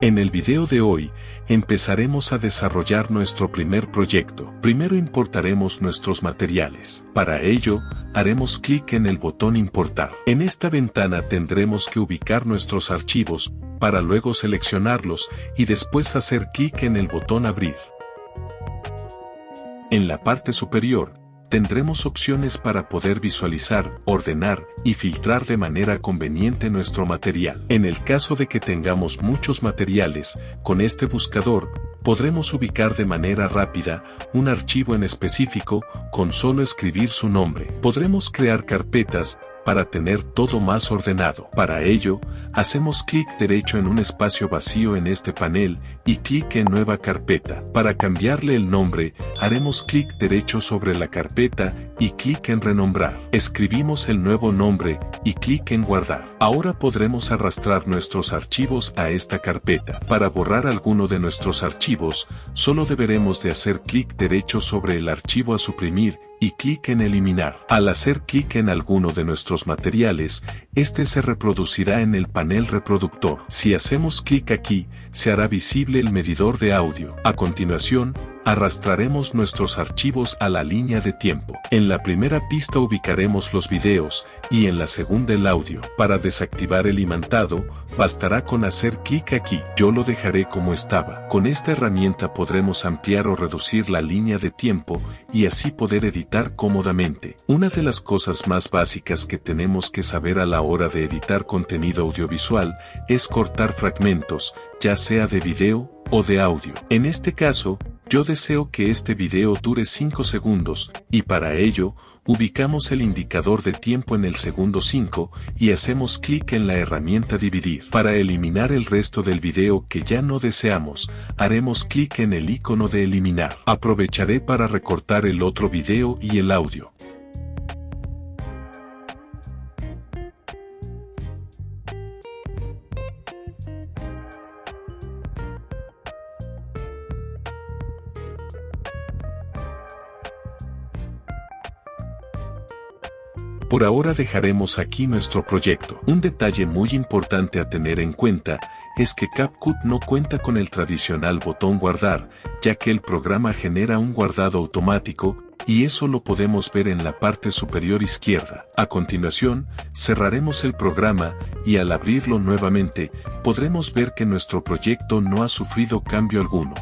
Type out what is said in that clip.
En el video de hoy, empezaremos a desarrollar nuestro primer proyecto. Primero importaremos nuestros materiales. Para ello, haremos clic en el botón Importar. En esta ventana tendremos que ubicar nuestros archivos, para luego seleccionarlos y después hacer clic en el botón Abrir. En la parte superior, tendremos opciones para poder visualizar, ordenar y filtrar de manera conveniente nuestro material. En el caso de que tengamos muchos materiales, con este buscador, podremos ubicar de manera rápida un archivo en específico con solo escribir su nombre. Podremos crear carpetas para tener todo más ordenado. Para ello, hacemos clic derecho en un espacio vacío en este panel y clic en Nueva carpeta. Para cambiarle el nombre, haremos clic derecho sobre la carpeta y clic en Renombrar. Escribimos el nuevo nombre y clic en Guardar. Ahora podremos arrastrar nuestros archivos a esta carpeta. Para borrar alguno de nuestros archivos, solo deberemos de hacer clic derecho sobre el archivo a suprimir y clic en Eliminar. Al hacer clic en alguno de nuestros materiales, este se reproducirá en el panel reproductor. Si hacemos clic aquí, se hará visible el medidor de audio. A continuación, arrastraremos nuestros archivos a la línea de tiempo. En la primera pista ubicaremos los videos y en la segunda el audio. Para desactivar el imantado, bastará con hacer clic aquí. Yo lo dejaré como estaba. Con esta herramienta podremos ampliar o reducir la línea de tiempo y así poder editar cómodamente. Una de las cosas más básicas que tenemos que saber a la hora de editar contenido audiovisual es cortar fragmentos, ya sea de video o de audio. En este caso, yo deseo que este video dure 5 segundos, y para ello, ubicamos el indicador de tiempo en el segundo 5 y hacemos clic en la herramienta Dividir. Para eliminar el resto del video que ya no deseamos, haremos clic en el icono de eliminar. Aprovecharé para recortar el otro video y el audio. Por ahora dejaremos aquí nuestro proyecto. Un detalle muy importante a tener en cuenta es que CapCut no cuenta con el tradicional botón guardar, ya que el programa genera un guardado automático, y eso lo podemos ver en la parte superior izquierda. A continuación, cerraremos el programa y al abrirlo nuevamente, podremos ver que nuestro proyecto no ha sufrido cambio alguno.